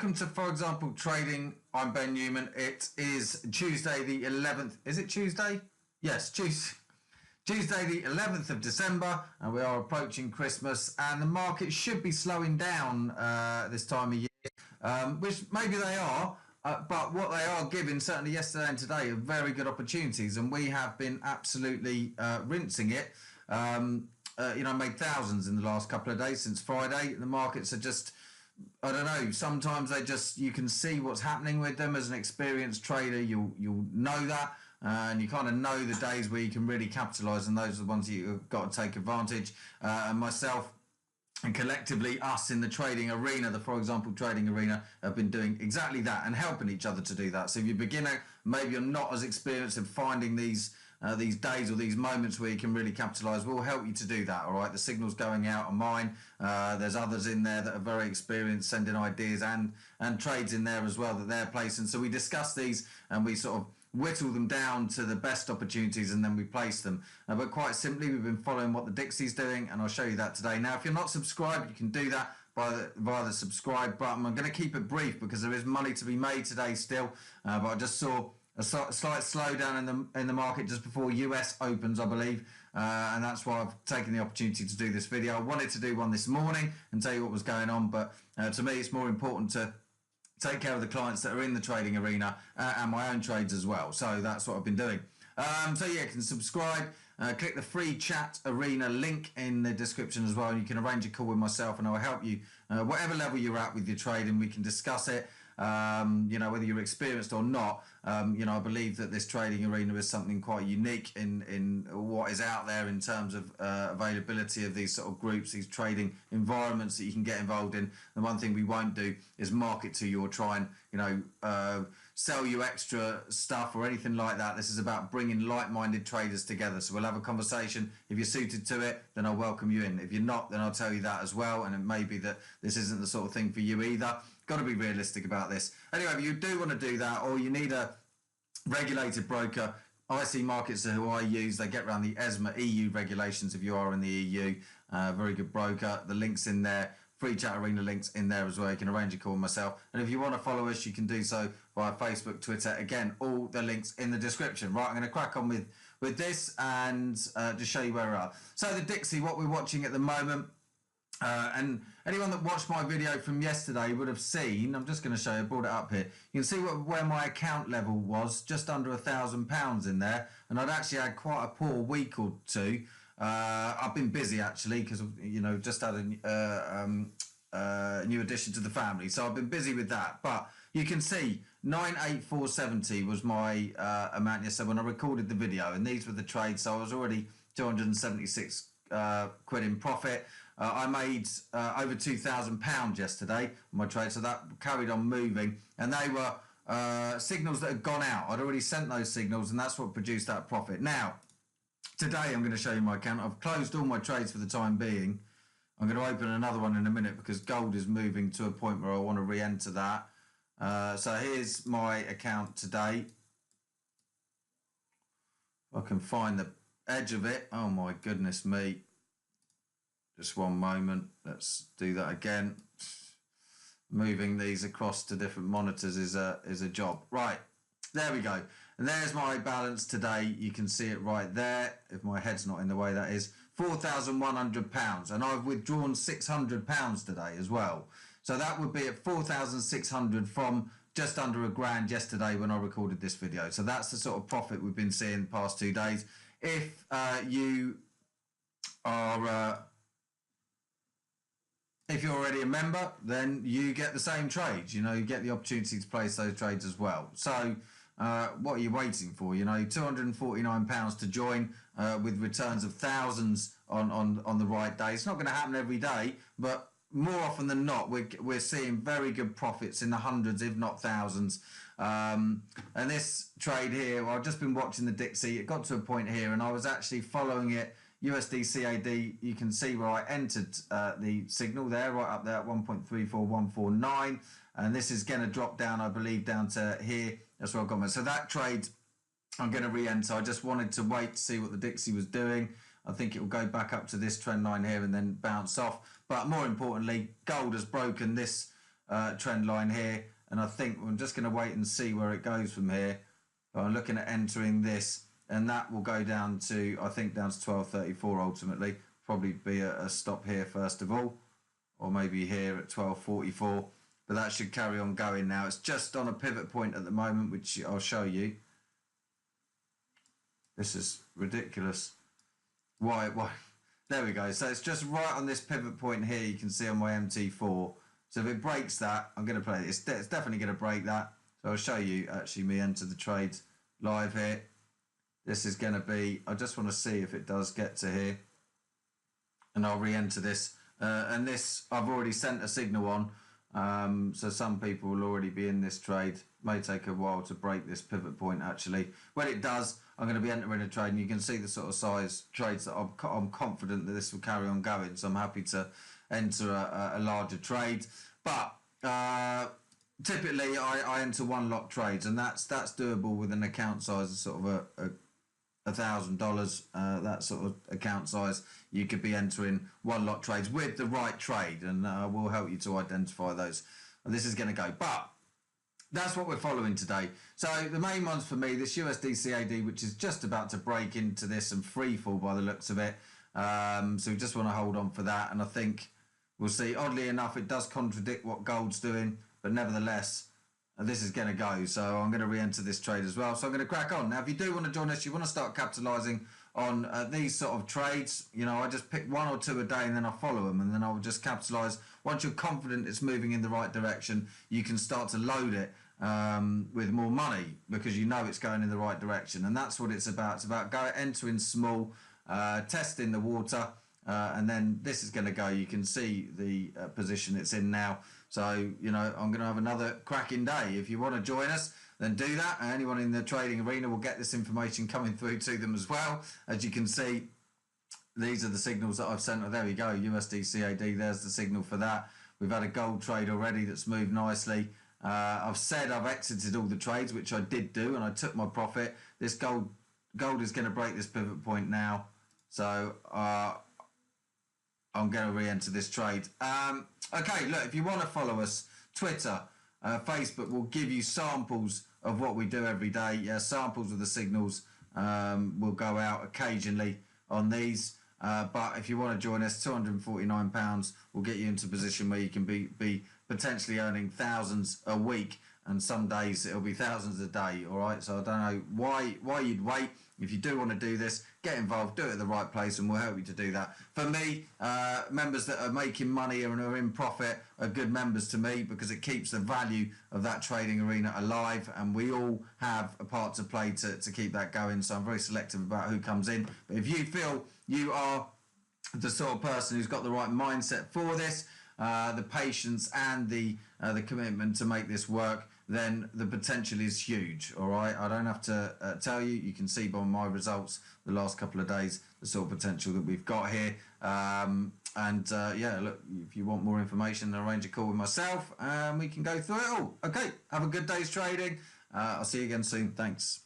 welcome to Forexample Trading. I'm Ben Newman. It is Tuesday the 11th. Is it Tuesday? Yes, Tuesday the 11th of December, and we are approaching Christmas, and the market should be slowing down this time of year, which maybe they are, but what they are giving, certainly yesterday and today, are very good opportunities, and we have been absolutely rinsing it. Made thousands in the last couple of days since Friday. The markets are just, I don't know, sometimes you can see what's happening with them. As an experienced trader, you'll know that, and you kind of know the days where you can really capitalize, and those are the ones you've got to take advantage. And myself and collectively us in the trading arena, the Forex trading arena, have been doing exactly that and helping each other to do that. So if you're a beginner, maybe you're not as experienced in finding these days or these moments where you can really capitalize, we'll help you to do that. All right, the signals going out are mine. There's others in there that are very experienced, sending ideas and trades in there as well that they're placing. So we discuss these and we sort of whittle them down to the best opportunities, and then we place them. But quite simply, we've been following what the Dixie's doing, and I'll show you that today. Now, if you're not subscribed, you can do that via the subscribe button. I'm going to keep it brief because there is money to be made today still, but I just saw a slight slowdown in the market just before US opens, I believe, and that's why I've taken the opportunity to do this video. I wanted to do one this morning and tell you what was going on, but to me it's more important to take care of the clients that are in the trading arena and my own trades as well. So that's what I've been doing. So yeah, you can subscribe, click the free chat arena link in the description as well, and you can arrange a call with myself and I'll help you whatever level you're at with your trading. We can discuss it. Whether you're experienced or not, I believe that this trading arena is something quite unique in what is out there in terms of availability of these sort of groups, these trading environments that you can get involved in. The one thing we won't do is market to you or try and, sell you extra stuff or anything like that. This is about bringing like-minded traders together. So we'll have a conversation. If you're suited to it, then I'll welcome you in. If you're not, then I'll tell you that as well. And it may be that this isn't the sort of thing for you either. Got to be realistic about this. Anyway, if you do want to do that, or you need a regulated broker, IC Markets are who I use. They get around the ESMA EU regulations if you are in the EU. Very good broker. The link's in there. Free chat arena links in there as well. You can arrange a call with myself. And if you want to follow us, you can do so via Facebook, Twitter. Again, all the links in the description. Right, I'm going to crack on with this and just show you where we are. So the Dixie, what we're watching at the moment, and anyone that watched my video from yesterday would have seen, I'm just going to show you, I brought it up here. You can see where my account level was, just under £1,000 in there. And I'd actually had quite a poor week or two. I've been busy actually because just had a new addition to the family, so I've been busy with that. But you can see 98470 was my amount yesterday when I recorded the video, and these were the trades. So I was already 276 quid in profit. I made over £2,000 yesterday on my trade, so that carried on moving, and they were signals that had gone out. I'd already sent those signals, and that's what produced that profit. Now, today I'm going to show you my account. I've closed all my trades for the time being. I'm going to open another one in a minute because gold is moving to a point where I want to re-enter that. So here's my account today. If I can find the edge of it. Oh my goodness me. Just one moment. Let's do that again. Moving these across to different monitors is a job. Right. There we go. And there's my balance today. You can see it right there. If my head's not in the way, that is £4,100. And I've withdrawn £600 today as well. So that would be at 4,600 from just under £1,000 yesterday when I recorded this video. So that's the sort of profit we've been seeing the past 2 days. If you are... if you're already a member, then you get the same trades. You get the opportunity to place those trades as well. So what are you waiting for? £249 to join with returns of thousands on the right day. It's not going to happen every day, but more often than not, we're seeing very good profits in the hundreds, if not thousands. And this trade here, well, I've just been watching the Dixie. It got to a point here, and I was actually following it. USD CAD, you can see where I entered the signal there, right up there at 1.34149, and this is going to drop down, I believe, down to here. That's where I've got my. So that trade I'm going to re-enter. I just wanted to wait to see what the Dixie was doing. I think it will go back up to this trend line here and then bounce off. But more importantly, gold has broken this trend line here, and I think I'm just going to wait and see where it goes from here. But I'm looking at entering this, and that will go down to, I think, down to 12.34 ultimately. Probably be a stop here first of all, or maybe here at 12.44. But that should carry on going now. It's just on a pivot point at the moment, which I'll show you. This is ridiculous. Why? There we go. So it's just right on this pivot point here. You can see on my MT4. So if it breaks that, I'm going to play it. It's definitely going to break that. So I'll show you actually me enter the trade live here. This is going to be, I just want to see if it does get to here. And I'll re-enter this. And this, I've already sent a signal on. So some people will already be in this trade. May take a while to break this pivot point actually. When it does, I'm going to be entering a trade, and you can see the sort of size trades that I'm confident that this will carry on going. So I'm happy to enter a larger trade. But typically I enter one lot trades, and that's doable with an account size of sort of $1,000. That sort of account size, you could be entering one lot trades with the right trade, and we'll help you to identify those. And this is going to go, but that's what we're following today. So the main ones for me, this USD CAD, which is just about to break into this and free fall by the looks of it. So we just want to hold on for that, and I think we'll see. Oddly enough, it does contradict what gold's doing, but nevertheless, this is going to go. So I'm going to re-enter this trade as well. So I'm going to crack on. Now, if you do want to join us, you want to start capitalising on these sort of trades, you know, I just pick one or two a day and then I follow them, and then I'll just capitalise. Once you're confident it's moving in the right direction, you can start to load it with more money because you know it's going in the right direction. And that's what it's about. It's about entering small, testing the water, and then this is going to go. You can see the position it's in now. So, you know, I'm going to have another cracking day. If you want to join us, then do that. And anyone in the trading arena will get this information coming through to them as well. As you can see, these are the signals that I've sent. Oh, there we go, USD CAD, there's the signal for that. We've had a gold trade already that's moved nicely. I've said I've exited all the trades, which I did do, and I took my profit. This gold is going to break this pivot point now. So I'm going to re-enter this trade. Okay, look, if you want to follow us, Twitter, Facebook will give you samples of what we do every day. Yeah, samples of the signals will go out occasionally on these. But if you want to join us, £249 will get you into a position where you can be potentially earning thousands a week, and some days it'll be thousands a day. All right, so I don't know why you'd wait. If you do want to do this, get involved, do it at the right place, and we'll help you to do that. For me, members that are making money and are in profit are good members to me, because it keeps the value of that trading arena alive, and we all have a part to play to keep that going. So I'm very selective about who comes in. But if you feel you are the sort of person who's got the right mindset for this, the patience and the commitment to make this work, then the potential is huge. All right, I don't have to tell you. You can see by my results the last couple of days the sort of potential that we've got here. Yeah, look, if you want more information, arrange a call with myself and we can go through it all. Okay, have a good day's trading. I'll see you again soon. Thanks.